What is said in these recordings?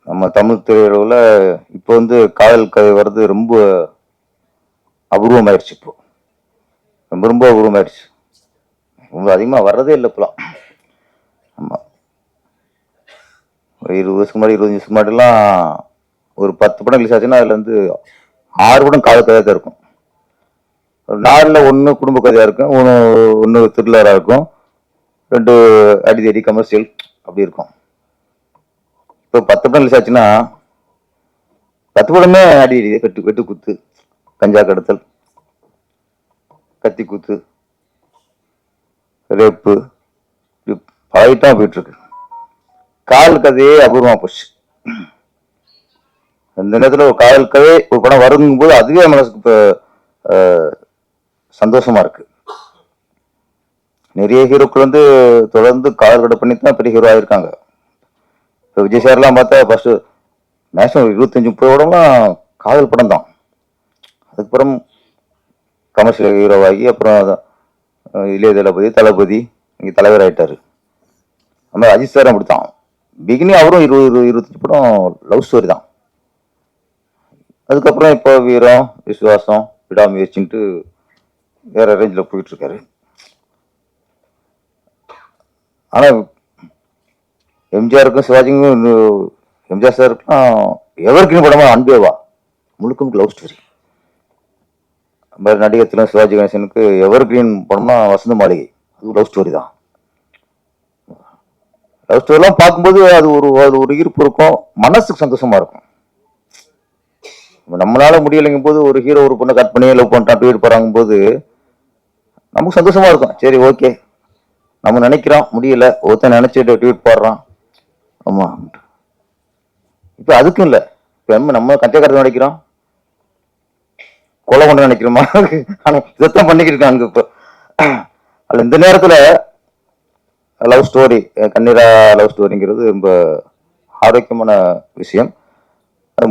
நம்ம தமிழ் திரையுலகில் இப்போ வந்து காதல் கதை வர்றது ரொம்ப அபூர்வமாயிடுச்சு. இப்போ ரொம்ப ரொம்ப அபூர்வமாயிடுச்சு. ரொம்ப அதிகமாக வர்றதே இல்லை இப்போலாம். ஆமாம், ஒரு 20 வருஷத்துக்கு முன்னாடி 25 வருஷத்துக்கு முன்னாடிலாம் ஒரு 10 படம் ரிலீஸ் ஆச்சுன்னா அதில் வந்து 6 படம் காதல் கதையாக தான் இருக்கும். ஒரு 4ல் 1 குடும்ப கதையாக இருக்கும், ஒன்று த்ரில்லராக இருக்கும், 2 அடிதடி கமர்ஷியல் அப்படி இருக்கும். இப்போ 10 படம் ரிலீஸ் ஆச்சுன்னா 10 படமே அடிதடி, வெட்டு குத்து, கஞ்சா கடத்தல், கத்தி குத்து, ரேப்பு, பழகிட்டான் போயிட்டு இருக்கு. காதல் கதையே அபூர்வமா போச்சு. அந்த நேரத்தில் ஒரு காதல் கதை ஒரு படம் வருங்கும் போது அதுவே மனசுக்கு இப்போ சந்தோஷமா இருக்கு. நிறைய ஹீரோக்கள் வந்து தொடர்ந்து காதல் கடை பண்ணி தான் பெரிய ஹீரோ ஆயிருக்காங்க. இப்போ விஜய் சார்லாம் பார்த்தா ஃபர்ஸ்ட் மேக்ஸிமம் 25-30 படம்லாம் காதல் படம் தான். அதுக்கப்புறம் கமர்ஷியல் ஹீரோவாகி அப்புறம் இளைய தளபதி இங்கே தலைவர் ஆயிட்டாரு. அது மாதிரி அஜித் சாரும் அப்படித்தான். பிகினி அவரும் 20-25 படம் லவ் ஸ்டோரி தான். அதுக்கப்புறம் இப்போ வீரம், விசுவாசம், விடாமுயற்சின்ட்டு வேற ரேஞ்சில் போயிட்டு இருக்காரு. ஆனால் எம்ஜிஆருக்கும் சிவாஜிக்கும் எம்ஜிஆர் சாருக்கும் எவருக்கும் படமா அன்பேவா முழுக்க முழுக்க லவ் ஸ்டோரி. நடிகர் திலகம் சிவாஜி கணேசனுக்கு எவர் கிரீன் படம்னா வசந்த மாளிகை, அது லவ் ஸ்டோரி தான். லவ் ஸ்டோரிலாம் பார்க்கும்போது அது ஒரு ஈர்ப்பு இருக்கும், மனசுக்கு சந்தோஷமா இருக்கும். நம்மளால முடியலைங்கும் போது ஒரு ஹீரோ ஒரு பொண்ணை கட் பண்ணி லவ் பண்ணிட்டான் ட்வீட் போறாங்க போது நமக்கு சந்தோஷமா இருக்கும். சரி ஓகே, நம்ம நினைக்கிறோம் முடியல, ஒருத்தன் நினைச்சிட்டு ட்வீட் போடுறான். ஆமா, இப்ப அதுக்கும் இல்லை. இப்ப நம்ம கச்சக்காரத்தை நினைக்கிறோம், கொலை கொண்டு நினைக்கிறோமா? ஆனா இதைத்தான் பண்ணிக்கிட்டு இருக்காங்க இப்போ. அதுல இந்த நேரத்துல லவ் ஸ்டோரி, கண்ணீரா லவ் ஸ்டோரிங்கிறது ரொம்ப ஆரோக்கியமான விஷயம்.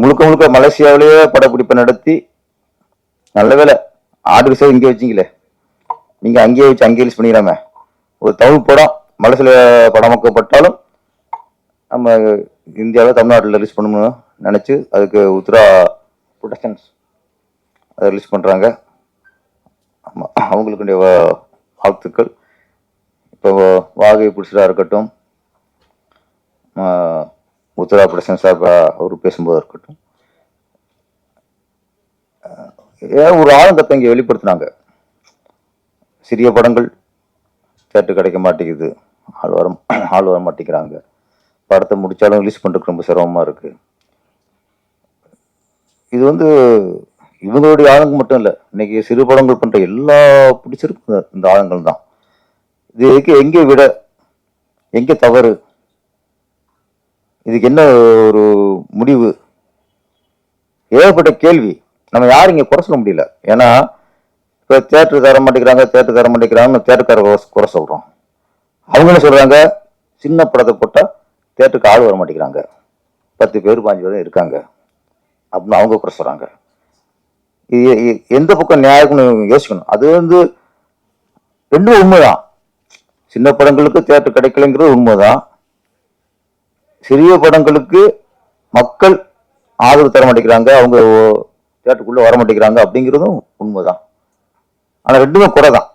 முழுக்க முழுக்க மலேசியாவிலேயே படப்பிடிப்பை நடத்தி, நல்ல வேலை ஆடு விஷயம் இங்கே வச்சிங்களே, நீங்க அங்கேயே வச்சு அங்கேயே ரிலீஸ் பண்ணிக்கிறாம. ஒரு தமிழ் படம் மலேசியா படமாக்கப்பட்டாலும் நம்ம இந்தியாவில் தமிழ்நாட்டில் ரிலீஸ் பண்ணணும்னு நினைச்சு அதுக்கு உத்ரா ப்ரொடக்ஷன்ஸ் அதை ரிலீஸ் பண்றாங்க. ஆமா, அவங்களுக்கு வாழ்த்துக்கள். இப்போ வாகை புடிச்சதா இருக்கட்டும், உத்தரா ப்ரொடக்ஷன் சார் அவர் பேசும்போது இருக்கட்டும், ஒரு ஆனந்தத்தை இங்கே வெளிப்படுத்தினாங்க. சிறிய படங்கள் தேட்டு கிடைக்க மாட்டேங்குது, ஆள் வர மாட்டேங்கிறாங்க, படத்தை முடிச்சாலும் ரிலீஸ் பண்ணுறதுக்கு ரொம்ப சிரமமா இருக்கு. இது வந்து இவங்களுடைய ஆளுங்க மட்டும் இல்லை, இன்னைக்கு சிறு படங்கள் பண்ற எல்லா பிடிச்சிருக்கும் இந்த ஆளுங்கள் தான். இதுக்கு எங்கே விட, எங்க தவறு, இதுக்கு என்ன ஒரு முடிவு, ஏகப்பட்ட கேள்வி. நம்ம யாரும் இங்க குறை சொல்ல முடியல. ஏன்னா இப்ப தேட்டர் தர மாட்டேங்கிறாங்க தேட்டருக்கார குறை சொல்றோம். அவங்க என்ன சொல்றாங்க, சின்ன படத்தை போட்டா தேட்டருக்கு ஆள் வர மாட்டேங்கிறாங்க, 10 பேர் 5 பேர் இருக்காங்க அப்படின்னு அவங்க குறை சொல்றாங்க. எந்த பக்கம் நியாயம்னு யோசிக்கணும். அது வந்து ரெண்டும் உண்மைதான். சின்ன படங்களுக்கு தேட்டர் கிடைக்கலைங்கிறது உண்மைதான். சிறிய படங்களுக்கு மக்கள் ஆதரவு தர மாட்டேங்கிறாங்க, அவங்க தேட்டருக்குள்ள வர மாட்டேங்கிறாங்க அப்படிங்கிறதும் உண்மைதான். ஆனா ரெண்டுமே குறை தான்.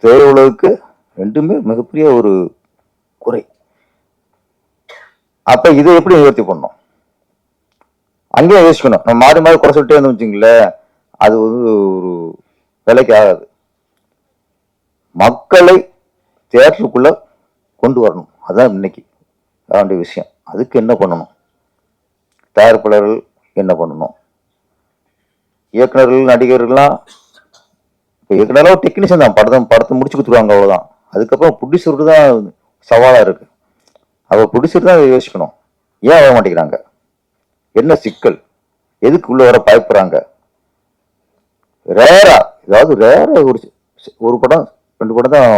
திரையுலகுக்கு ரெண்டுமே மிகப்பெரிய ஒரு குறை. அப்ப இதை எப்படி நிவர்த்தி பண்ணணும், அங்கேயே யோசிக்கணும். நம்ம மாறி மாறி குறை சொல்லிட்டே இருந்தோம் வச்சுங்களேன், அது வந்து ஒரு வேலைக்கு ஆகாது. மக்களை தியேட்டருக்குள்ள கொண்டு வரணும், அதுதான் இன்னைக்கு வேண்டிய விஷயம். அதுக்கு என்ன பண்ணணும், தயாரிப்பாளர்கள் என்ன பண்ணணும், இயக்குநர்கள், நடிகர்கள்லாம் இப்போ இயக்குனரும் டெக்னீஷியன் தான், படத்தை முடிச்சு கொடுத்துருவாங்க, அவ்வளோதான். அதுக்கப்புறம் ப்ரொடியூசருக்கு தான் சவாலாக இருக்கு. அவ ப்ரொடியூசர் தான் யோசிக்கணும், ஏன் வர மாட்டேங்கிறாங்க, என்ன சிக்கல், எதுக்கு உள்ள வர பயப்படுறாங்க. ரேரா, ஏதாவது ரேரா ஒரு படம் 2 படம் தான்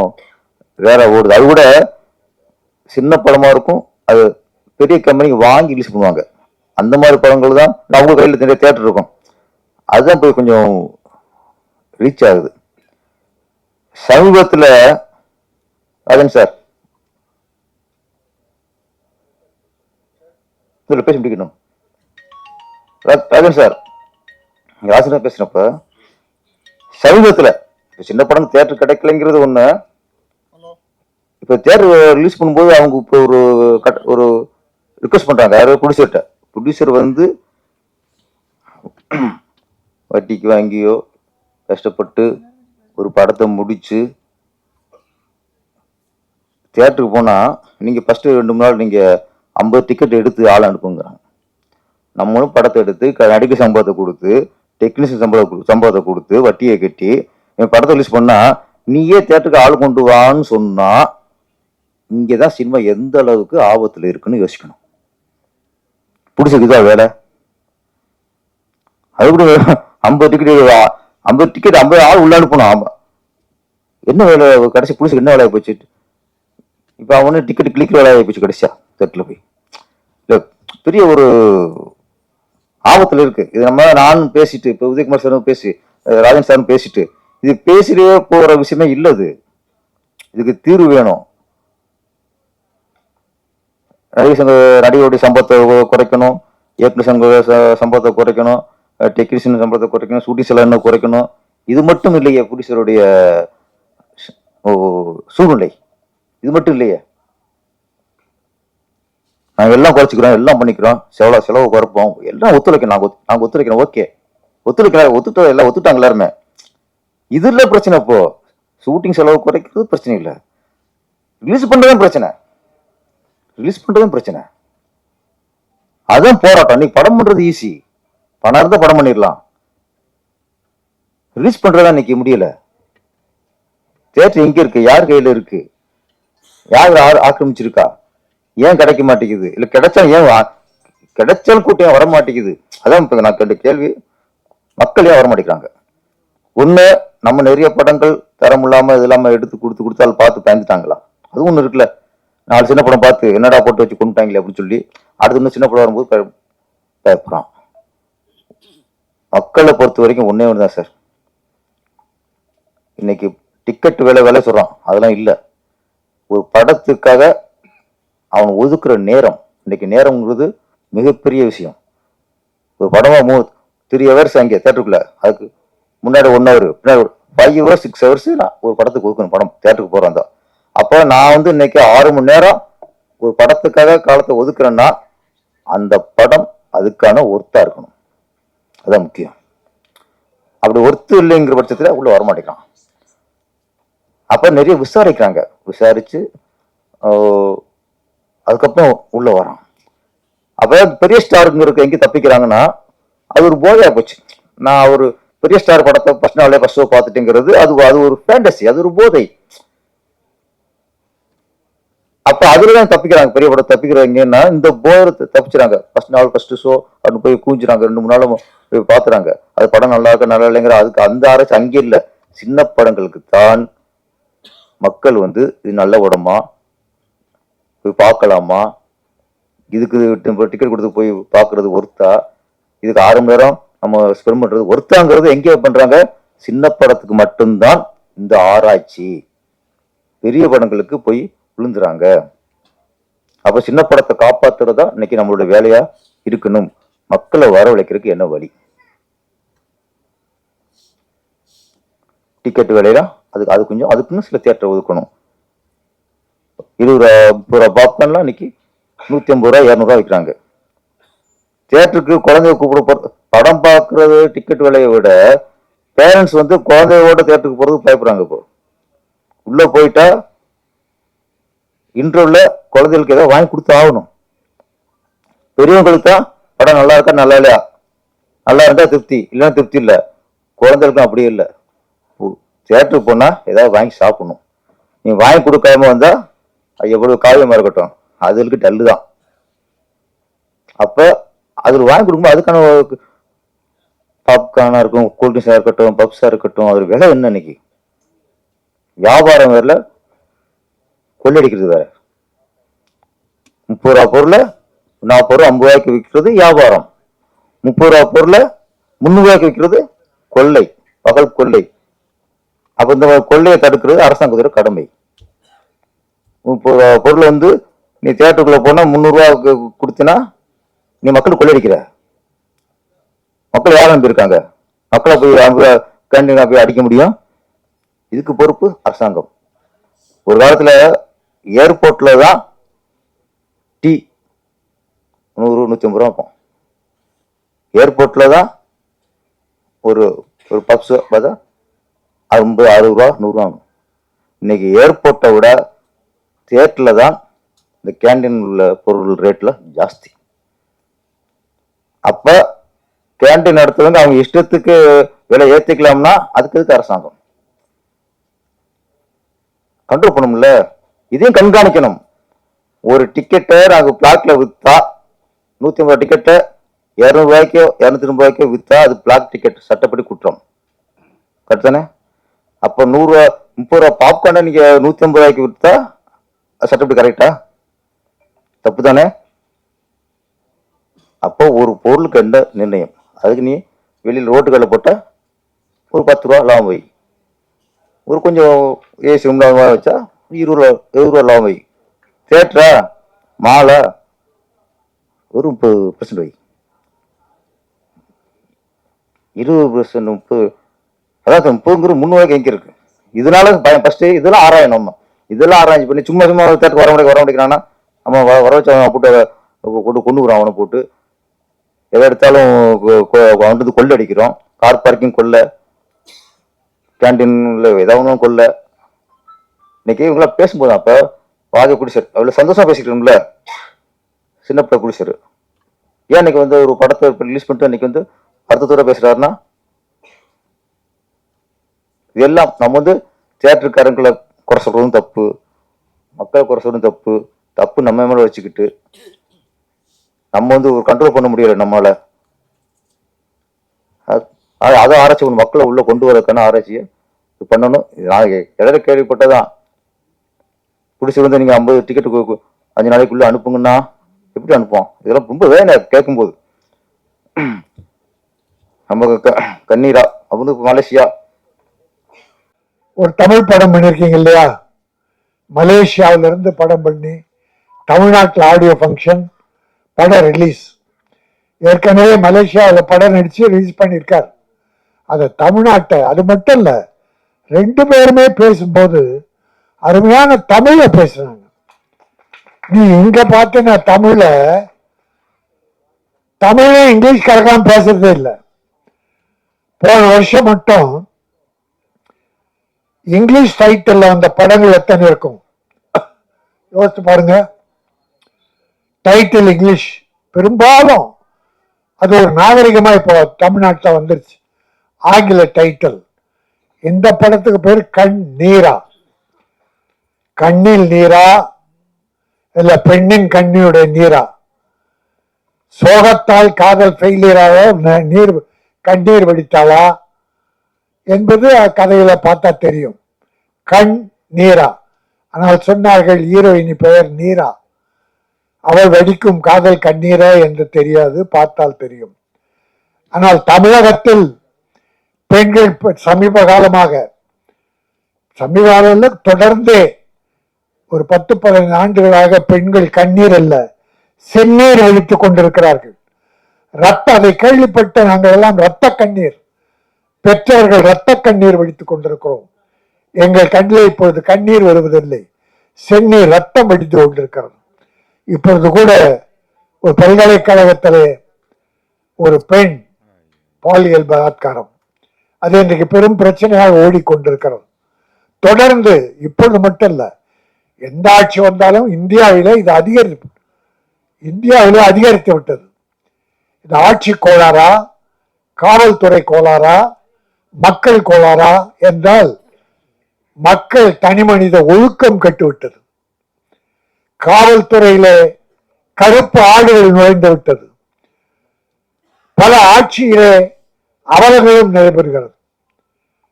ரேரா ஓடுது. அது கூட சின்ன படமா இருக்கும், அது பெரிய கம்பெனிக்கு வாங்கி ரிலீஸ் பண்ணுவாங்க. அந்த மாதிரி படங்கள் தான் அவங்க கையில் நிறைய தியேட்டர் இருக்கும், அதுதான் போய் கொஞ்சம் ரீச் ஆகுது. சமீபத்தில் ராஜன் சார் இதில் பேசி முடிக்கணும். ராஜன் சார், ராஜனா பேசுறப்ப சமீபத்தில் இப்போ சின்ன படம் தியேட்டர் கிடைக்கலைங்கிறது ஒன்று. இப்போ தியேட்டர் ரிலீஸ் பண்ணும்போது அவங்க இப்போ ஒரு ரிக்வஸ்ட் பண்றாங்க. யாரோ ப்ரொடியூசர் வந்து வட்டிக்கு வாங்கியோ கஷ்டப்பட்டு ஒரு படத்தை முடிச்சு தியேட்டருக்கு போனா நீங்க ஃபர்ஸ்ட் 2 நாள் நீங்க 50 டிக்கெட் எடுத்து ஆள் அனுப்புங்கிறாங்க. நம்மளும் படத்தை எடுத்து நடிகை சம்பளத்தை கொடுத்து டெக்னீஷியன் சம்பளத்தை கொடுத்து வட்டியை கட்டி படத்தை ரிலீஸ் பண்ணா நீயே தியேட்டருக்கு ஆள் கொண்டு வான்னு சொன்னா இங்கதான் சினிமா எந்த அளவுக்கு ஆபத்துல இருக்குன்னு யோசிக்கணும். பிடிச்சதுதான் வேலை. அது கூட 50 டிக்கெட் 50 ஆள் உள்ள அனுப்பணும். என்ன வேலை கடைசி புடிச்சுக்கு என்ன வேலையை போச்சு? இப்ப அவனு டிக்கெட் கிளிக்கிற வேலையை போச்சு கடைசியா தேட்டர்ல போய். பெரிய ஒரு ஆபத்துல இருக்கு இது. நானும் பேசிட்டு இப்ப உதயகுமார் சாரும் பேசி ராஜன் சாரும் பேசிட்டு இது பேசிட்டே போற விஷயமே இல்லது. இதுக்கு தீர்வு வேணும். நடிகருடைய சம்பளத்தை குறைக்கணும், இயக்குனர் சம்பளத்தை குறைக்கணும், டெக்னீஷியன் சம்பளத்தை குறைக்கணும், ஷூட்டிங் செலவு குறைக்கணும். இது மட்டும் இல்லையே ப்ரொடியூசருடைய சூழ்நிலை. இது மட்டும் இல்லையே. நாங்க எல்லாம் குறைச்சிக்கிறோம், எல்லாம் பண்ணிக்கிறோம், செலவு குறைப்போம், எல்லாம் ஒத்துழைக்கணும். நாங்க ஒத்துழைக்கிறோம். ஓகே, ஒத்துக்கிற எல்லாம் ஒத்துட்டாங்க எல்லாருமே. இது இல்ல பிரச்சனை. இப்போ ஷூட்டிங் செலவு குறைக்கிறது பிரச்சனை இல்லை, ரிலீஸ் பண்றதும் பிரச்சனை. அதான் போராட்டம். நீ படம் பண்றது ஈஸி, பணம் இருந்தா படம் பண்ணிடலாம். ரிலீஸ் பண்றதா இன்னைக்கு முடியல. தியேட்டர் எங்க இருக்கு? யார் கையில இருக்கு? யார் ஆக்கிரமிச்சிருக்கா? ஏன் கிடைக்க மாட்டேங்குது? இல்ல கிடைச்சாலும் கூட்டம் வர மாட்டேங்குது. அதான் இப்ப நான் கேட்ட கேள்வி. மக்கள் ஏன் வர மாட்டேங்கிறாங்க? ஒண்ணு, நம்ம நிறைய படங்கள் தரம் இல்லாம இது இல்லாம எடுத்து கொடுத்தாலும் பார்த்து பயந்துட்டாங்களா? அதுவும் ஒண்ணு இருக்குல்ல. 4 சின்ன படம் பார்த்து என்னடா போட்டு வச்சு கொண்டுட்டாங்களே அப்படின்னு சொல்லி அடுத்து இன்னும் சின்ன படம் வரும்போது பயப்படுறான். மக்களை பொறுத்த வரைக்கும் ஒன்னே ஒண்ணுதான் சார். இன்னைக்கு டிக்கெட் விலை சொல்றான், அதெல்லாம் இல்ல. ஒரு படத்துக்காக அவன் ஒதுக்குற நேரம், இன்னைக்கு நேரம்ங்கிறது மிகப்பெரிய விஷயம். ஒரு படமா 3 hours அங்கே தேட்டருக்குள்ள, அதுக்கு முன்னாடி 1 hour, பின்னாடி 5 hours 6 hours நான் ஒரு படத்துக்கு ஒதுக்கணும். படம் தேட்டருக்கு போறேன் தான். அப்ப நான் இன்னைக்கு 6 மணி நேரம் ஒரு படத்துக்காக காலத்தை ஒதுக்குறேன்னா அந்த படம் அதுக்கான ஒர்த்தா இருக்கணும். அதான் முக்கியம். அப்படி ஒர்த்து இல்லைங்கிற பட்சத்துல உள்ள வரமாட்டேங்கிறான். அப்ப நிறைய விசாரிக்கிறாங்க. விசாரிச்சு அதுக்கப்புறம் உள்ள வரான். அப்ப பெரிய ஸ்டாருங்கிறதுக்கு எங்க தப்பிக்கிறாங்கன்னா அது ஒரு போதையா போச்சு. நான் ஒரு பெரிய ஸ்டார் படத்தை ஃபர்ஸ்ட் ஷோ பார்த்துட்டேங்கிறது அது ஒரு ஃபேண்டசி, அது ஒரு போதை. அப்ப அதுலதான் தப்பிக்கிறாங்க. பெரிய படம் தப்பிக்கிறாங்கன்னா இந்த போதை தப்பிச்சுறாங்க. ஃபர்ஸ்ட் ஷோ அப்படின்னு போய் கூஞ்சுறாங்க. 2-3 நாளும் போய் பாத்துறாங்க. அது படம் நல்லா இருக்க நல்லா இல்லைங்கிற அதுக்கு அந்த ஆராய்ச்சி அங்கே இல்லை. சின்ன படங்களுக்கு தான் மக்கள் இது நல்ல படமா போய் பார்க்கலாமா, இதுக்கு டிக்கெட் கொடுத்து போய் பாக்குறது ஒர்த்தா, இதுக்கு 6 மணி நேரம் நம்ம ஸ்பெண்ட் பண்றது ஒர்த்தாங்கிறது எங்கே பண்றாங்க? சின்ன படத்துக்கு மட்டும்தான் இந்த ஆராய்ச்சி. பெரிய படங்களுக்கு போய் விழுந்துறாங்க. அப்ப சின்ன படத்தை காப்பாத்துறதா இன்னைக்கு நம்மளோட வேலையா இருக்கணும். மக்களை வரவழைக்கிறதுக்கு என்ன வழி? டிக்கெட் விலையா அது கொஞ்சம் அதுக்குன்னு சில தியேட்டர் ஒதுக்கணும். 20 ரூபா பாப்கார்ன்லாம் இன்னைக்கு 150 ரூபா 200 ரூபா விற்கிறாங்க. தியேட்டருக்கு குழந்தைய கூப்பிட படம் பார்க்கறது டிக்கெட் விலையை விட பேரண்ட்ஸ் குழந்தையோட தியேட்டருக்கு போறது பயப்படுறாங்க. இப்போ உள்ள போயிட்டா இன்டர்வியூல குழந்தைகளுக்கு ஏதாவது வாங்கி கொடுத்து ஆகணும். பெரியவங்களுக்கு தான் படம் நல்லா இருக்கா நல்லா இல்லையா, நல்லா இருந்தா திருப்தி, இல்லைன்னா திருப்தி இல்லை. குழந்தைகளுக்கும் அப்படியே இல்லை. தியேட்டருக்கு போனா ஏதாவது வாங்கி சாப்பிடணும். நீ வாங்கி கொடுக்காம வந்தா அது எவ்வளவு காவியமா இருக்கட்டும், அதுக்கு டல்லு தான். அப்ப அதுல வாங்கி கொடுக்கும்போது அதுக்கான பாப்கார்னா இருக்கும், கூல்ட்ரிங்ஸா இருக்கட்டும், பப்ஸா இருக்கட்டும், அது விலை என்ன? இன்னைக்கு வியாபாரம் வேற, கொள்ளடிக்கிறது வேற. 30 ரூபா பொருளை 40 ரூபா 50 ரூபாய்க்கு விற்கிறது வியாபாரம். 30 ரூபா பொருளை 300 ரூபாய்க்கு விற்கிறது கொள்ளை, பகல் கொள்ளை. அப்ப இந்த கொள்ளையை தடுக்கிறது அரசாங்கத்தோட கடமை. 30 ரூபா பொருள் நீ தியேட்டருக்குள்ள போனா 300 ரூபாய்க்கு கொடுத்தினா நீ மக்கள் கொள்ளடிக்கிற. மக்கள் யார் நம்பியிருக்காங்க? மக்களை போய் கேண்டீனா போய் அடிக்க முடியும்? இதுக்கு பொறுப்பு அரசாங்கம். ஒரு காலத்துல ஏர்போர்ட்ல தான் டீ 100-150 ரூபா இருக்கும். ஏர்போர்ட்ல தான் ஒரு ஒரு பப்ஸ் பார்த்தா 50-60 ரூபா 100 ரூபா ஆகும். இன்னைக்கு ஏர்போர்ட்டை விட தியேட்டர்ல தான் இந்த கேண்டீன் உள்ள பொருள் ரேட்ல ஜாஸ்தி. அப்ப கேண்டீன் நடத்துறவங்க அவங்க இஷ்டத்துக்கு விலை ஏத்திக்கலாம்னா அதுக்கு அரசாங்கம் கண்ட்ரோல் பண்ணும்ல. இதையும் கண்காணிக்கணும். ஒரு டிக்கெட்டை நாங்க பிளாக்ல வித்தா 150 டிக்கெட்டை 200 ரூபாய்க்கோ 250 ரூபாய்க்கோ வித்தா அது பிளாக் டிக்கெட், சட்டப்படி குற்றம். கரெக்ட் தானே? அப்ப 100 ரூபா 30 ரூபா பாப்கார்னை நீங்க 150 ரூபாய்க்கு வித்தா சட்டப்படி கரெக்டா? தப்பு தானே? அப்போ ஒரு பொருளுக்கு என்ன நிர்ணயம்? அதுக்கு நீ வெளியில் ரோட்டுகளில் போட்ட ஒரு 10 ரூபா லாபம் வை, ஒரு கொஞ்சம் ஏசி வச்சா 20 ரூபா 20 ரூபா லாபம் வை. தேட்டரா மாலை ஒரு 30% வை. 20% 30, அதாவது 30ங்கிற 300 எங்க இருக்கு? இதனால ஃபர்ஸ்ட் இதெல்லாம் ஆராயணும். நம்ம இதெல்லாம் ஆராய்ச்சி பண்ணி சும்மா தேட்டருக்கு வர முடிக்கிறான்னா நம்ம வர வச்சு அவன் போட்டு கொண்டுக்குறோம். அவனை போட்டு எதை எடுத்தாலும் வந்து கொள்ளை அடிக்கிறோம். கார் பார்க்கிங் கொள்ளை, கேண்டீன்ல ஏதாவது கொள்ளை. இன்னைக்கு இவங்களா பேசும்போது அப்ப வாகை குடிசர் அவ்வளவு சந்தோஷமா பேசிக்கிறோம்ல. சின்ன பிள்ளை குடிசர் ஏன் இன்னைக்கு வந்து ஒரு படத்தை ரிலீஸ் பண்ணிட்டு இன்னைக்கு வந்து அர்த்தத்தோட பேசுறாருன்னா இதெல்லாம் நம்ம வந்து தியேட்டருக்காரங்களை குறை சொல்றதும் தப்பு, மக்களை குறை சொல்றதும் தப்பு. தப்பு நம்ம மேல வச்சுக்கிட்டு நம்ம வந்து ஒரு கண்ட்ரோல் பண்ண முடியல நம்மளால. அதை ஆராய்ச்சி பண்ணணும். மக்களை உள்ள கொண்டு வரதுக்கான ஆராய்ச்சியை பண்ணணும். நான் எதிர கேள்விப்பட்டதான். பிடிச்சி வந்து நீங்க 50 டிக்கெட் 5 நாளைக்குள்ள அனுப்புங்கன்னா எப்படி அனுப்புவோம்? இதெல்லாம் ரொம்ப வேணா கேட்கும்போது. நம்ம கண்ணீரா அவங்க மலேசியா ஒரு தமிழ் படம் பண்ணிருக்கீங்க இல்லையா? மலேசியாவில இருந்து படம் பண்ணி தமிழ்நாட்டில் ஆடியோ ஃபங்க்ஷன், படம் ரிலீஸ். ஏற்கனவே மலேசியாவில் படம் நடிச்சு ரிலீஸ் பண்ணியிருக்கார். அதை தமிழ்நாட்டை, அது மட்டும் இல்ல, 2 பேருமே பேசும்போது அருமையான தமிழ பேசுறாங்க. நீ இங்க பார்த்தீங்கன்னா தமிழே இங்கிலீஷ் கலக்காம பேசுறதே இல்லை. போன வருஷம் மட்டும் இங்கிலீஷ் டைட்டில் வந்த படங்கள் எத்தனை இருக்கும் யோசிச்சு பாருங்க. டைட்டில் இங்கிலீஷ், பெரும்பாலும் அது ஒரு நாகரிகமா இப்போ தமிழ்நாட்டில் வந்துருச்சு. ஆங்கில டைட்டில். இந்த படத்துக்கு பேர் கண் நீரா, கண்ணில் நீரா இல்ல பெண்ணின் கண்ணியுடைய நீரா, சோகத்தால் காதல் ஃபெயிலியராக கண்ணீர் வடித்தாளா என்பது கதையில பார்த்தா தெரியும். கண் நீரா. ஆனால் சொன்னார்கள் ஹீரோயினி பெயர் நீரா. அவள் வடிக்கும் காதல் கண்ணீரா என்று தெரியாது, பார்த்தால் தெரியும். ஆனால் தமிழகத்தில் பெண்கள் சமீப காலத்தில் தொடர்ந்தே ஒரு 10-15 ஆண்டுகளாக பெண்கள் கண்ணீர் அல்ல செந்நீர் வடித்துக் கொண்டிருக்கிறார்கள். அதை கேள்விப்பட்ட நாங்கள் எல்லாம் ரத்த கண்ணீர், பெற்றவர்கள் ரத்த கண்ணீர் வடித்துக் கொண்டிருக்கிறோம். எங்கள் கண்ணில் இப்பொழுது கண்ணீர் வருவதில்லை, செந்நீர் ரத்தம் வடித்து கொண்டிருக்கிறது. இப்பொழுது கூட ஒரு பல்கலைக்கழகத்திலே ஒரு பெண் பாலியல் பலாத்காரம், அது இன்றைக்கு பெரும் பிரச்சனையாக ஓடிக்கொண்டிருக்கிறது. தொடர்ந்து இப்பொழுது மட்டும் இல்ல, எந்த ஆட்சி வந்தாலும் இந்தியாவிலே இது அதிகரித்து விட்டது. இது ஆட்சி கோளாறா, காவல்துறை கோளாறா, மக்கள் கோளாறா என்றால் மக்கள் தனி மனித ஒழுக்கம் கட்டுவிட்டது. காவல்துறையிலே கருப்பு ஆடுகள் நுழைந்து விட்டது. பல ஆட்சியிலே அவலங்களும் நடைபெறுகிறது.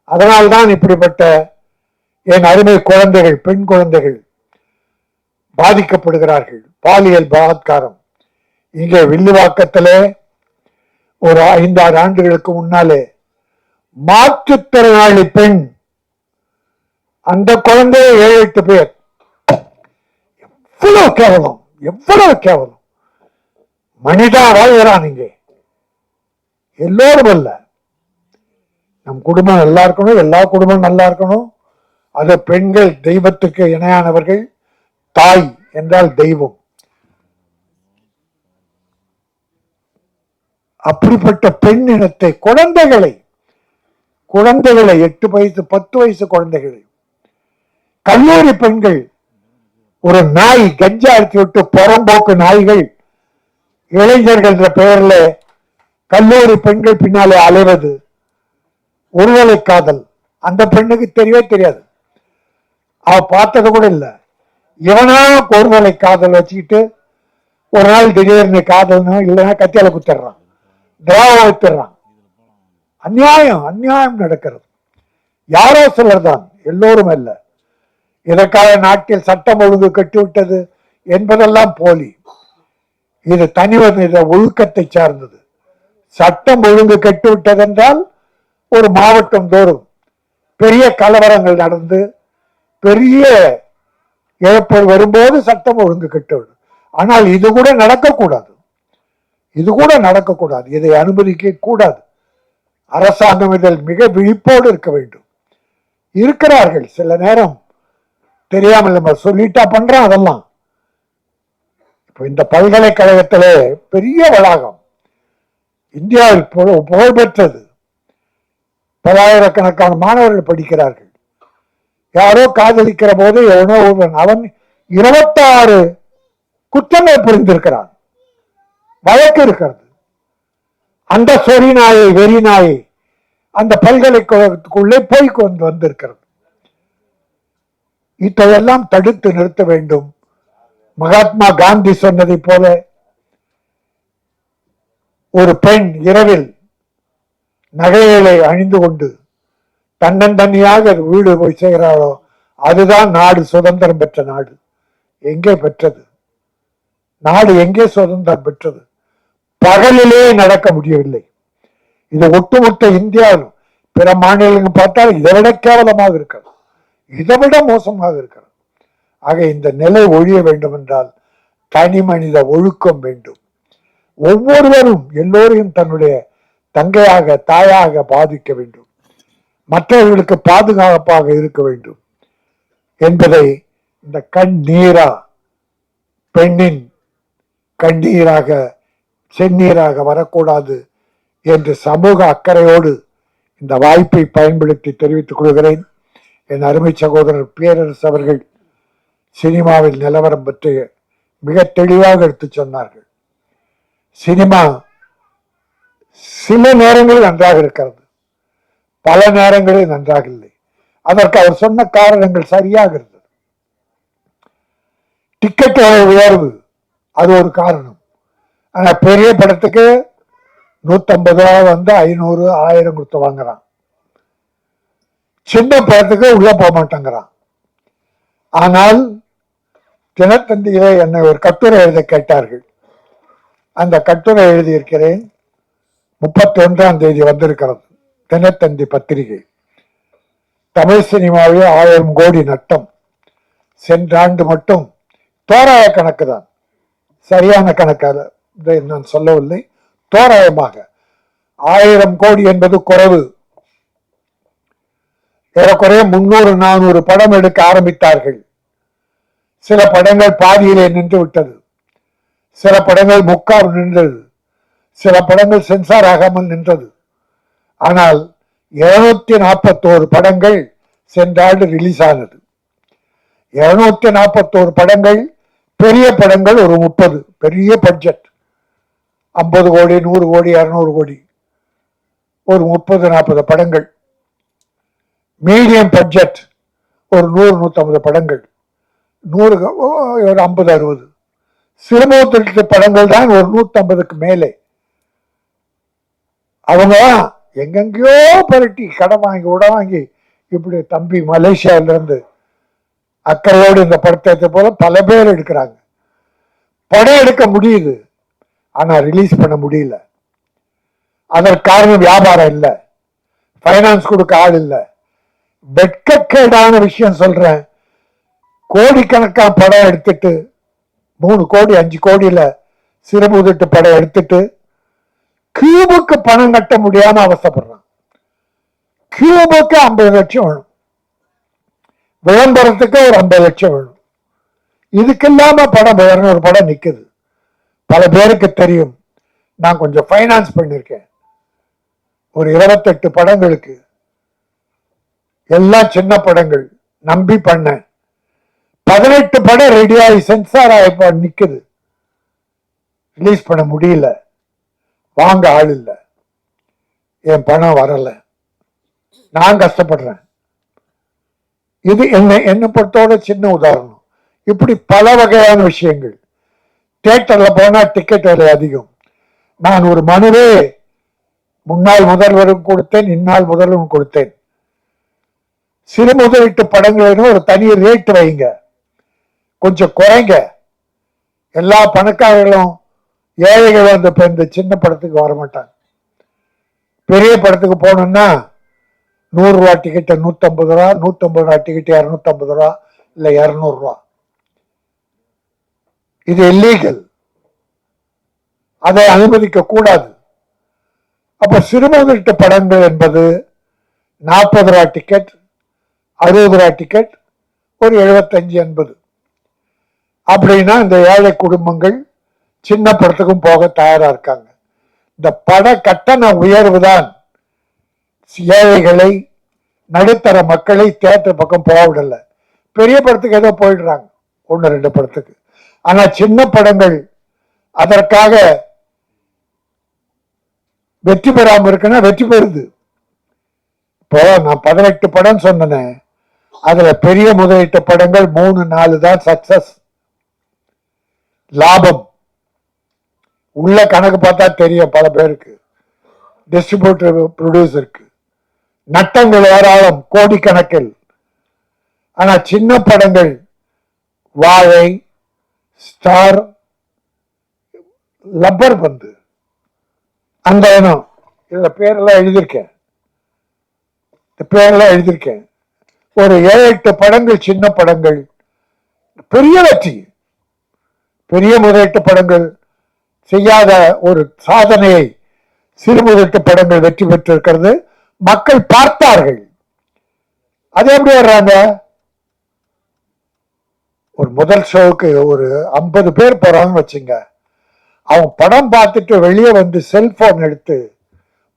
அதனால்தான் இப்படிப்பட்ட என் அருமை குழந்தைகள், பெண் குழந்தைகள் பாதிக்கப்படுகிறார்கள். பாலியல் பலாத்காரம். இங்கே வில்லிவாக்கத்திலே ஒரு 5-6 ஆண்டுகளுக்கு முன்னாலே மாற்றுத்திறனாளி பெண், அந்த குழந்தைய 7-8 பேர். எவ்வளவு கேவலம், எவ்வளவு கேவலம். மனிதா வாழ்கிறான் இங்கே. எல்லோரும் அல்ல, நம் குடும்பம் நல்லா இருக்கணும், எல்லா குடும்பம் நல்லா இருக்கணும். அது பெண்கள் தெய்வத்துக்கு இணையானவர்கள். தாய் என்றால் தெய்வம். அப்படிப்பட்ட பெண் இனத்தை, குழந்தைகளை 8 வயசு 10 வயசு குழந்தைகளை, கல்லூரி பெண்கள், ஒரு நாய் கஞ்சா அடித்து விட்டு புறம்போக்கு நாய்கள் இளைஞர்கள் என்ற பெயர்ல கல்லூரி பெண்கள் பின்னாலே அலைவது, ஒருவேளை காதல். அந்த பெண்ணுக்கு தெரியவே தெரியாது, அவ பார்த்தது கூட இல்லை. இவனா ஒருவேளை காதல் வச்சுக்கிட்டு ஒரு நாள் திடீர்னு காதல்னா இல்லைன்னா கத்தியால குத்திடுறான், திராவம் வைத்துறான். அநியாயம் நடக்கிறது. யாரோ சிலர் தான், எல்லோரும் அல்ல. இதற்காக நாட்டில் சட்டம் ஒழுங்கு கட்டிவிட்டது என்பதெல்லாம் போலி. இது தனிமனித ஒழுக்கத்தை சார்ந்தது. சட்டம் ஒழுங்கு கட்டிவிட்டது என்றால் ஒரு மாவட்டம் தோறும் பெரிய கலவரங்கள் நடந்து பெரிய இழப்பு வரும்போது சட்டம் ஒழுங்கு கட்டுவிடும். ஆனால் இது கூட நடக்கக்கூடாது, இதை அனுமதிக்க கூடாது. அரசாங்கம் இதில் மிக விழிப்போடு இருக்க வேண்டும். இருக்கிறார்கள், சில நேரம் தெரியாமல் நம்ம சொல்லிட்டா பண்றோம். அதெல்லாம் இப்ப இந்த பல்கலைக்கழகத்திலே பெரிய வளாகம், இந்தியாவில் புகழ்பெற்றது. பல்லாயிரக்கணக்கான மாணவர்கள் படிக்கிறார்கள். யாரோ காதலிக்கிற போது எவனோ ஒருவன், அவன் 26 குற்றங்கள் புரிந்திருக்கிறான், வழக்கு இருக்கிறது. அந்த சொறி நாயை, வெறி நாயை அந்த பல்கலைக்கழகத்துக்குள்ளே போய் கொண்டு வந்திருக்கிறது. இதையெல்லாம் தடுத்து நிறுத்த வேண்டும். மகாத்மா காந்தி சொன்னதை போல, ஒரு பெண் இரவில் நகைகளை அணிந்து கொண்டு தன்னந்தனியாக வீடு போய் செய்கிறாளோ, அதுதான் நாடு சுதந்திரம் பெற்ற நாடு. எங்கே பெற்றது நாடு? எங்கே சுதந்திரம் பெற்றது? பகலிலே நடக்க முடியவில்லை. இது ஒட்டுமொத்த இந்தியாவிலும் பிற மாநிலங்கள் பார்த்தால் இதைவிட கேவலமாக இருக்கிறது, இதைவிட மோசமாக இருக்கிறது. ஆக இந்த நிலை ஒழிய வேண்டும் என்றால் தனி மனித ஒழுக்கம் வேண்டும். ஒவ்வொருவரும் எல்லோரையும் தன்னுடைய தங்கையாக, தாயாக பாதிக்க வேண்டும், மற்றவர்களுக்கு பாதுகாப்பாக இருக்க வேண்டும் என்பதை இந்த கண்ணீரா, பெண்ணின் கண்ணீராக செந்நீராக வரக்கூடாது என்று சமூக அக்கறையோடு இந்த வாய்ப்பை பயன்படுத்தி தெரிவித்துக் கொள்கிறேன். என் அருமை சகோதரர் பேரரசு அவர்கள் சினிமாவில் நிலவரம் பற்றி மிக தெளிவாக எடுத்து சொன்னார்கள். சினிமா சில நேரங்களில் நன்றாக இருக்கிறது, பல நேரங்களில் நன்றாக இல்லை. அதற்கு அவர் சொன்ன காரணங்கள் சரியாக இருந்தது. டிக்கெட் உயர்வு அது ஒரு காரணம். ஆனா பெரிய படத்துக்கு 150 ரூபா வந்து 500, 1000 கொடுத்து வாங்குறான். சின்ன படத்துக்கு உள்ள போக மாட்டேங்கிறான். ஆனால் தினத்தந்தியிலே என்னை ஒரு கட்டுரை எழுத கேட்டார்கள். அந்த கட்டுரை எழுதியிருக்கிறேன். 31ஆம் தேதி வந்திருக்கிறது தினத்தந்தி பத்திரிகை. தமிழ் சினிமாவில் 1000 கோடி நட்டம். சென்ற ஆண்டு மட்டும் தோராய கணக்கு தான், சரியான கணக்காக நான் சொல்லவில்லை, தோராயமாக 1000 கோடி என்பது குறைவு. ஏறக்குறைய 300-400 படம் எடுக்க ஆரம்பித்தார்கள். சில படங்கள் பாதியிலே நின்று விட்டது, சில படங்கள் முக்கால் நின்றது, சில படங்கள் சென்சார் ஆகாமல் நின்றது. ஆனால் 241 படங்கள் சென்ற ஆண்டு ரிலீஸ் ஆனது. 241 படங்கள், பெரிய படங்கள் ஒரு 30, பெரிய பட்ஜெட் 50 கோடி, 100 கோடி, 200 கோடி, ஒரு 30-40 படங்கள். மீடியம் பட்ஜெட் ஒரு 100-150 படங்கள், 100 ஒரு 50-60. சிறுமுகத்திற்கு படங்கள் தான் ஒரு 150க்கு மேலே. அவங்க எங்கெங்கயோ பரட்டி கடன் வாங்கி உட வாங்கி இப்படி தம்பி மலேசியாவில இருந்து அக்கறையோடு இந்த படத்தை போல பல பேர் எடுக்கிறாங்க. படம் எடுக்க முடியுது, ஆனா ரிலீஸ் பண்ண முடியல. அதற்கு காரணம் வியாபாரம் இல்லை, பைனான்ஸ் கொடுக்க ஆள் இல்லை. வெட்கக்கேடான விஷயம் சொல்றேன். கோடிக்கணக்கான படம் எடுத்துட்டு 3 கோடி 5 கோடியில சிறுமுதிட்டு படம் எடுத்துட்டு கியூபுக்கு பணம் கட்ட முடியாம அவசப்படுறான். கியூபுக்கு 50 லட்சம் வேணும், விளம்பரத்துக்கு ஒரு 50 லட்சம் வேணும். இதுக்கு இல்லாம படம் 200 படம் நிக்குது. பல பேருக்கு தெரியும், நான் கொஞ்சம் ஃபைனான்ஸ் பண்ணிருக்கேன். ஒரு 28 படங்களுக்கு, எல்லாம் சின்ன படங்கள் நம்பி பண்ண. 18 படம் ரெடியாகி சென்சார் ஆகி நிக்குது, ரிலீஸ் பண்ண முடியல, வாங்க ஆள் இல்ல, என் பணம் வரல, நான் கஷ்டப்படுறேன். இது என்ன பொறுத்தவரை சின்ன உதாரணம். இப்படி பல வகையான விஷயங்கள். தியேட்டர்ல போனா டிக்கெட் விலை அதிகம். நான் ஒரு மனுவே முன்னாள் முதல்வரும் கொடுத்தேன், இந்நாள் முதல்வரும் கொடுத்தேன். சிறு முதலீட்டு படங்களும் ஒரு தனி ரேட் வைங்க, கொஞ்சம் குறைங்க. எல்லா பணக்காரர்களும் ஏழைகள் வந்து இந்த சின்ன படத்துக்கு வர மாட்டாங்க. பெரிய படத்துக்கு போனோம்னா 100 ரூபா டிக்கெட் 150 ரூபா, 150 ரூபா டிக்கெட் 250 ரூபா, இல்ல 200 ரூபா. இது இல்லீகல், அதை அனுமதிக்க கூடாது. அப்ப சிறுமுதிட்டு படங்கள் என்பது 40 ரூபா டிக்கெட், 60 ரூபா டிக்கெட், ஒரு 75-80. அப்படின்னா இந்த ஏழை குடும்பங்கள் சின்ன படத்துக்கும் போக தயாரா இருக்காங்க. இந்த பட கட்டண உயர்வு தான் ஏழைகளை, நடுத்தர மக்களை தியேட்டர் பக்கம் போக விடல. பெரிய படத்துக்கு ஏதோ போயிடுறாங்க, 1-2 படத்துக்கு. ஆனா சின்ன படங்கள் அதற்காக வெற்றி பெறாம இருக்குன்னா வெற்றி பெறுது. இப்போ நான் 18 படம் சொன்னேன், அதுல பெரிய முதலீட்டு படங்கள் 3-4 தான் சக்சஸ், லாபம். உள்ள கணக்கு பார்த்தா தெரியும் பல பேருக்கு, டிஸ்ட்ரிபியூட்டர் ப்ரொடியூசருக்கு நட்டங்கள் ஏராளம், கோடிக்கணக்கில். ஆனா சின்ன படங்கள் வாழை, ஸ்டார், லப்பர் பந்து, அந்த இனம், இதுல பேரெல்லாம் எழுதியிருக்கேன், ஒரு 7-8 படங்கள் சின்ன படங்கள் பெரிய வெற்றி. பெரிய முதலீட்டு படங்கள் செய்யாத ஒரு சாதனையை சிறு முதலீட்டு படங்கள் வெற்றி பெற்றிருக்கிறது. மக்கள் பார்த்தார்கள். அது எப்படி வர்றாங்க? ஒரு முதல் ஷோவுக்கு ஒரு 50 பேர் போறாங்கன்னு வச்சுங்க. அவன் படம் பார்த்துட்டு வெளியே வந்து செல்போன் எடுத்து,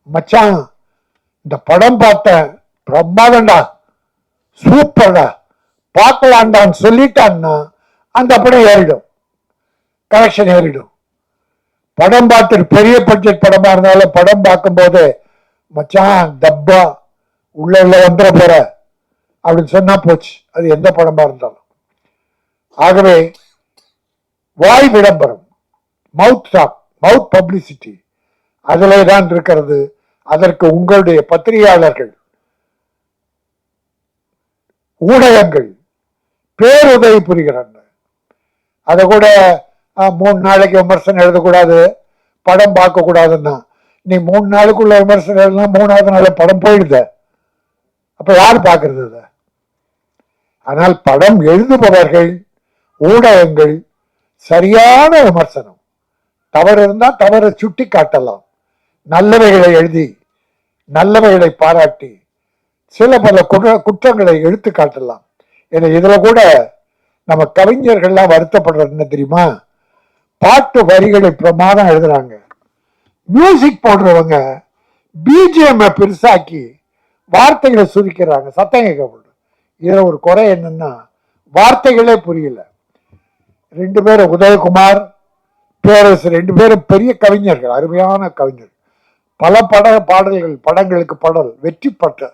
மச்சான் இந்த படம் பார்த்தேன், பிரம்மாதண்டா, சூப்பர்டா, பார்க்கலாண்டான்னு சொல்லிட்டான்னா அந்த படம் ஏறிடும், கலெக்ஷன் ஏறிடும். படம் பார்த்துட்டு பெரிய பட்ஜெட் படமா இருந்தாலும் படம் பார்க்கும் போது, மச்சான் டப்பா உள்ள வந்துட போற அப்படின்னு சொன்னா போச்சு, அது எந்த படமா இருந்தாலும். ஆகவே வாய் விளம்பரம், மவுத் டாக், மவுத் பப்ளிசிட்டி அதிலே தான் இருக்கிறது. அதற்கு உங்களுடைய பத்திரிகையாளர்கள், ஊடகங்கள் பேருதவி புரிகிறாங்க. அதை கூட 3 நாளைக்கு விமர்சனம் எழுதக்கூடாது, படம் பார்க்க கூடாதுன்னா, நீ 3 நாளுக்குள்ள விமர்சனம் எழுதுனா 3வது நாள் படம் போயிடுத, அப்ப யார் பார்க்கறது? ஆனால் படம் எழுதுபவர்கள், ஊடகங்கள் சரியான விமர்சனம், தவறு இருந்தா தவறை சுட்டி காட்டலாம், நல்லவைகளை எழுதி நல்லவைகளை பாராட்டி சில பல குற்றங்களை எடுத்து காட்டலாம். இதுல கூட நம்ம கவிஞர்கள்லாம் வருத்தப்படுறது என்ன தெரியுமா? பாட்டு வரிகளை பிரமாதம் எழுதுறாங்க, மியூசிக் போடுறவங்க பிஜிஎம் பெருசாக்கி வார்த்தைகளை சுருக்கிறாங்க, சத்தம் கேட்கப்படும். இதுல ஒரு குறை என்னன்னா, வார்த்தைகளே புரியல. 2 பேரும், உதயகுமார், பேரரசு, 2 பேரும் பெரிய கவிஞர்கள், அருமையான கவிஞர்கள். பல பாடல்கள், படங்களுக்கு பாடல் வெற்றி பெற்ற.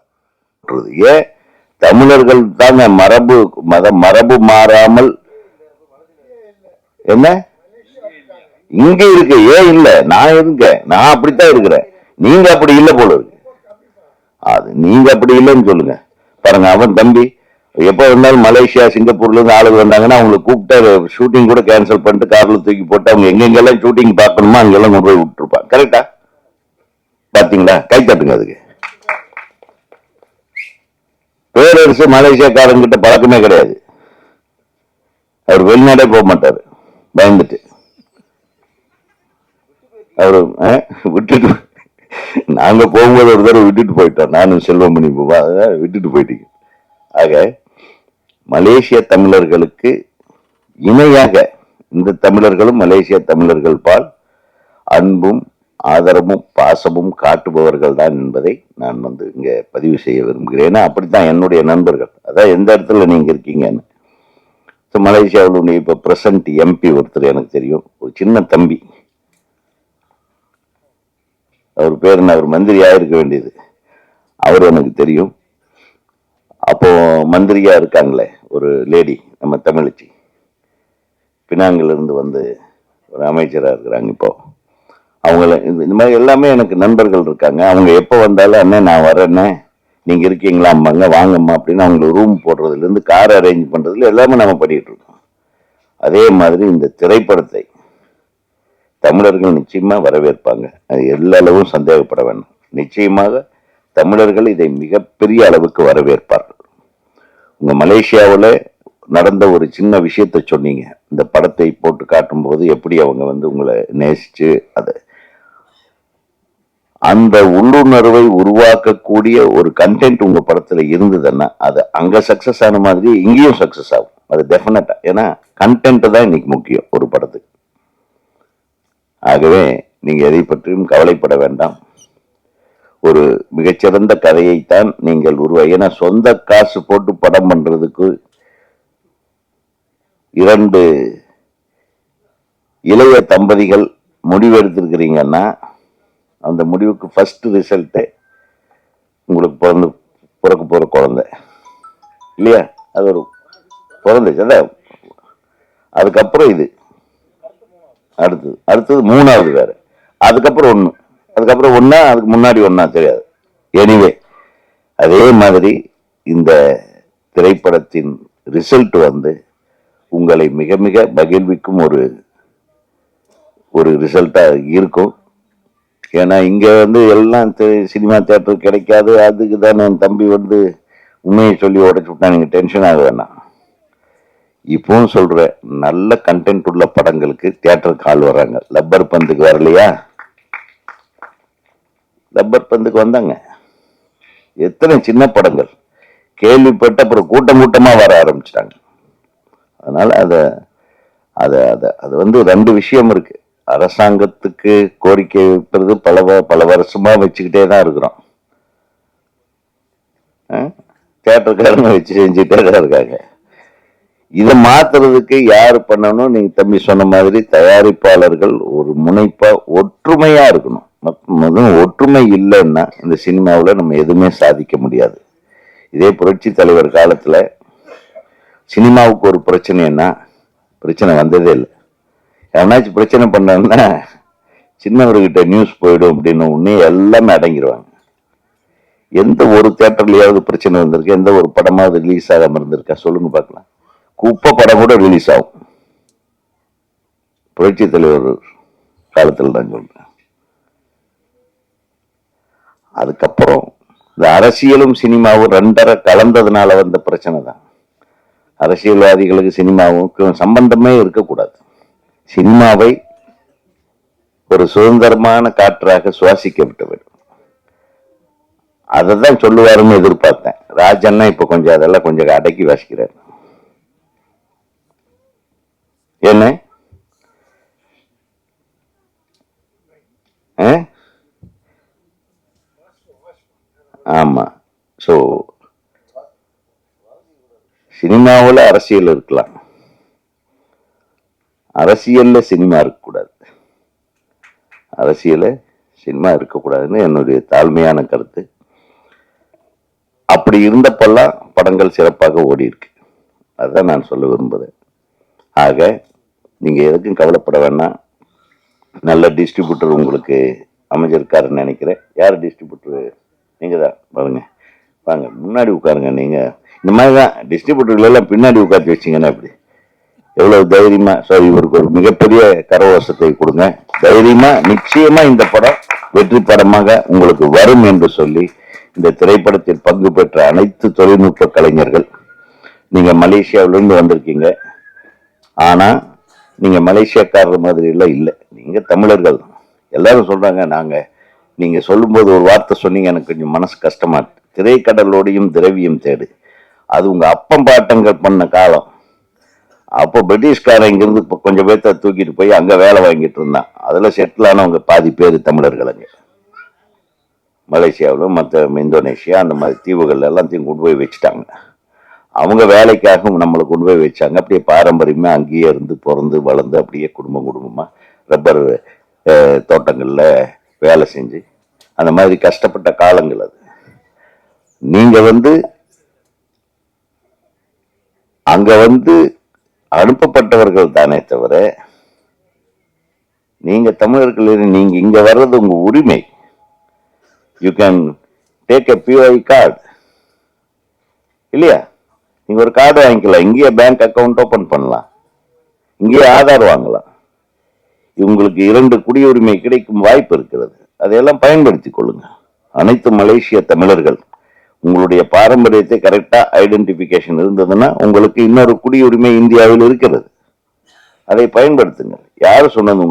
ஏன் தமிழர்கள் தாங்க மரபு மாறாமல் என்ன இங்க இருக்கு, ஏன் இல்ல? நான் இருக்கேன், நான் அப்படித்தான் இருக்கிறேன், நீங்க அப்படி இல்லை போல இருக்கு. அது நீங்க அப்படி இல்லைன்னு சொல்லுங்க. பாருங்க, அவன் தம்பி எப்ப இருந்தாலும் மலேசியா, சிங்கப்பூர்ல இருந்து ஆளுங்க வந்தாங்கன்னா அவங்களை கூப்பிட்டு ஷூட்டிங் கூட கேன்சல் பண்ணிட்டு கார்ல தூக்கி போட்டு அவங்க எங்கெங்கெல்லாம் ஷூட்டிங் பார்க்கணுமோ அங்கெல்லாம் கொண்டு போய் விட்டுருப்பான். கரெக்டா? பாத்தீங்களா? கை தட்டுங்க அதுக்கு. பேரரசு மலேசியாக்காரங்கிட்ட பழக்கமே கிடையாது, அவர் வெளிநாடே போக மாட்டாரு பயந்துட்டு. அவரு விட்டுட்டு நாங்க போகும்போது ஒரு தடவை விட்டுட்டு போயிட்டோம். நானும் செல்வமணி விட்டுட்டு போயிட்டீங்க. ஆக மலேசிய தமிழர்களுக்கு இணையாக இந்த தமிழர்களும் மலேசிய தமிழர்கள் பால் அன்பும் ஆதரவும் பாசமும் காட்டுபவர்கள் தான் என்பதை நான் இங்க பதிவு செய்ய விரும்புகிறேன். ஏன்னா அப்படித்தான் என்னுடைய நண்பர்கள், அதான் எந்த இடத்துல நீங்க இருக்கீங்கன்னு. மலேசியாவில் இப்ப பிரசன்ட் எம்பி ஒருத்தர் எனக்கு தெரியும், ஒரு சின்ன தம்பி, அவர் பேர் என்ன, அவர் மந்திரியா இருக்க வேண்டியது, அவர் எனக்கு தெரியும். அப்போ மந்திரியா இருக்காங்களே ஒரு லேடி, நம்ம தமிழச்சி, பினாங்கில இருந்து ஒரு அமைச்சரா இருக்கிறாங்க இப்போ. அவங்கள இந்த மாதிரி எல்லாமே எனக்கு நண்பர்கள் இருக்காங்க. அவங்க எப்போ வந்தாலும் அண்ணே நான் வரேன்னே, நீங்க இருக்கீங்களாம்பாங்க, வாங்கம்மா அப்படின்னு அவங்க ரூம் போடுறதுல இருந்து கார் அரேஞ்ச் பண்றதுல எல்லாமே நம்ம பண்ணிட்டு இருக்கோம். அதே மாதிரி இந்த திரைப்படத்தை தமிழர்கள் நிச்சயமா வரவேற்பாங்க, அது எல்லா அளவும் சந்தேகப்பட வேண்டாம். நிச்சயமாக தமிழர்கள் இதை மிகப்பெரிய அளவுக்கு வரவேற்பார்கள். உங்க மலேசியாவில் நடந்த ஒரு சின்ன விஷயத்த சொன்னீங்க, இந்த படத்தை போட்டு காட்டும் போது எப்படி அவங்க உங்களை நேசிச்சு அந்த உள்ளுணர்வை உருவாக்கக்கூடிய ஒரு கண்டென்ட் உங்க படத்துல இருந்ததுன்னா அது அங்க சக்சஸ் ஆன மாதிரி இங்கேயும் சக்சஸ் ஆகும், அது டெஃபினட்டா. ஏன்னா கண்டென்ட் தான் இன்னைக்கு முக்கியம் ஒரு படத்துக்கு. ஆகவே நீங்க எதை பற்றியும் கவலைப்பட வேண்டாம். ஒரு மிகச்சிறந்த கதையைத்தான் நீங்கள் ஏன்னா சொந்த காசு போட்டு படம் பண்றதுக்கு 2 இளைய தம்பதிகள் முடிவெடுத்திருக்கிறீங்கன்னா அந்த முடிவுக்கு ஃபர்ஸ்ட் ரிசல்ட் உங்களுக்கு பிறக்க போற குழந்தை இல்லையா, அது ஒரு பிறந்துச்சு. அதுக்கப்புறம் இது அடுத்தது 3வது வேற, அதுக்கப்புறம் 1, அதுக்கப்புறம் 1, அதுக்கு முன்னாடி 1 தெரியாது. எனிவே அதே மாதிரி இந்த திரைப்படத்தின் ரிசல்ட் உங்களை மிக மிக மகிழ்விக்கும் ஒரு ரிசல்ட்டா இருக்கும். ஏன்னா இங்க எல்லாம் சினிமா தியேட்டர் கிடைக்காது, அதுக்கு தான் என் தம்பி உண்மையை சொல்லி உடைச்சு விட்டா, நீங்க டென்ஷன் ஆக வேண்டாம். இப்பவும் சொல்ற, நல்ல கண்டென்ட் உள்ள படங்களுக்கு தியேட்டருக்கு ஆள் வர்றாங்க. லப்பர் பந்துக்கு வரலையா? லப்பர் பந்துக்கு வந்தாங்க. எத்தனை சின்ன படங்கள் கேள்விப்பட்ட அப்புறம் கூட்டமா வர ஆரம்பிச்சிட்டாங்க. அதனால அது 2 விஷயம் இருக்கு. அரசாங்கத்துக்கு கோரிக்கை வைப்பது பல வருஷமா வச்சுக்கிட்டே தான் இருக்கிறோம். தியேட்டருக்காரங்க வச்சு செஞ்சுட்டே தான் இருக்காங்க. இதை மாத்துறதுக்கு யாரு பண்ணணும்? நீங்க தம்பி சொன்ன மாதிரி தயாரிப்பாளர்கள் ஒரு முனைப்பா ஒற்றுமையா இருக்கணும். ஒற்றுமை இல்லைன்னா இந்த சினிமாவில் நம்ம எதுவுமே சாதிக்க முடியாது. இதே புரட்சி தலைவர் காலத்துல சினிமாவுக்கு ஒரு பிரச்சனை வந்ததே இல்லை. யாருனாச்சும் பிரச்சனை பண்ணா சின்னவர்கிட்ட நியூஸ் போயிடும் அப்படின்னு உடனே எல்லாமே அடங்கிடுவாங்க. எந்த ஒரு தியேட்டர்லயாவது பிரச்சனை வந்திருக்கு? எந்த ஒரு படமாவது ரிலீஸ் ஆகாம இருந்திருக்கா? சொல்லுங்க பார்க்கலாம். குப்பை படம் கூட ரிலீஸ் ஆகும் புரட்சி தலைவர் காலத்தில் தான் சொல்றேன். அதுக்கப்புறம் இந்த அரசியலும் சினிமாவும் 2 கலந்ததுனால வந்த பிரச்சனை தான். அரசியல்வாதிகளுக்கு சினிமாவுக்கும் சம்பந்தமே இருக்கக்கூடாது. சினிமாவை ஒரு சுதந்திரமான காற்றாக சுவாசிக்க விட்டு வேண்டும். அதைதான் சொல்லுவாருன்னு எதிர்பார்த்தேன். ராஜன்னா இப்ப அதெல்லாம் கொஞ்சம் அடக்கி வாசிக்கிறார். என்ன ஆமா, சோ சினிமாவில் அரசியல் இருக்கலாம், அரசியல்ல சினிமா இருக்கக்கூடாது. அரசியல சினிமா இருக்கக்கூடாதுன்னு என்னுடைய தாழ்மையான கருத்து. அப்படி இருந்தப்பெல்லாம் படங்கள் சிறப்பாக ஓடி இருக்கு. அதுதான் நான் சொல்ல விரும்புகிறேன். ஆக நீங்க எதுக்கும் கவலைப்பட வேண்டாம். நல்ல டிஸ்ட்ரிபியூட்டர் உங்களுக்கு அமைஞ்சிருக்காருன்னு நினைக்கிறேன். யார் டிஸ்ட்ரிபியூட்டர்? நீங்க தான். பாருங்க, வாங்க முன்னாடி உட்காருங்க. நீங்க இந்த மாதிரிதான் டிஸ்ட்ரிபியூட்டர்கள் எல்லாம் பின்னாடி உட்காந்து வச்சிங்கன்னா அப்படி எவ்வளவு தைரியமா. இவருக்கு ஒரு மிகப்பெரிய கரவசத்தை கொடுங்க. தைரியமா நிச்சயமா இந்த படம் வெற்றி படமாக உங்களுக்கு வரும் என்று சொல்லி, இந்த திரைப்படத்தில் பங்கு பெற்ற அனைத்து தொழில்நுட்ப கலைஞர்கள், நீங்க மலேசியாவிலிருந்து வந்திருக்கீங்க. ஆனா நீங்க மலேசியாக்காரர் மாதிரி எல்லாம் இல்லை, நீங்க தமிழர்கள். எல்லாரும் சொல்றாங்க, நீங்க சொல்லும்போது ஒரு வார்த்தை சொன்னீங்க, எனக்கு கொஞ்சம் மனசு கஷ்டமா இருக்கு. திரைக்கடலோடையும் திரவியம் தேடு. அது உங்க அப்பன் பாட்டங்கள் பண்ண காலம். அப்போ பிரிட்டிஷ்காரன் இங்கிருந்து இப்போ கொஞ்சம் பேர்த்த தூக்கிட்டு போய் அங்க வேலை வாங்கிட்டு இருந்தான். அதுல செட்டில் ஆனவங்க பாதி பேர் தமிழர்களுங்க. மலேசியாவிலும் மற்ற இந்தோனேஷியா அந்த மாதிரி தீவுகள் எல்லாத்தையும் கொண்டு போய் வச்சுட்டாங்க. அவங்க வேலைக்காக நம்மளை கொண்டு போய் வச்சாங்க. அப்படியே பாரம்பரியமா அங்கேயே இருந்து பிறந்து வளர்ந்து அப்படியே குடும்பமா ரப்பர் தோட்டங்கள்ல வேலை செஞ்சு அந்த மாதிரி கஷ்டப்பட்ட காலங்கள் அது. நீங்க அங்க அனுப்பப்பட்டவர்கள் தானே தவிர, நீங்க தமிழர்கள், நீங்க இங்க வர்றது உங்க உரிமை. You can take a P U I card இல்லையா? நீங்க ஒரு கார்டு வாங்கிக்கலாம், இங்கேயே பேங்க் அக்கவுண்ட் ஓபன் பண்ணலாம், இங்கேயே ஆதார் வாங்கலாம். உங்களுக்கு 2 குடியுரிமை கிடைக்கும் வாய்ப்பு இருக்கிறது. அதையெல்லாம் பயன்படுத்திக் கொள்ளுங்க. அனைத்து மலேசிய தமிழர்கள் உங்களுடைய பாரம்பரியத்தை கரெக்டா ஐடென்டிபிகேஷன் இருந்ததுன்னா உங்களுக்கு இன்னொரு குடியுரிமை இந்தியாவில் இருக்கிறது. அதை பயன்படுத்துங்கள். யாரு சொன்னது?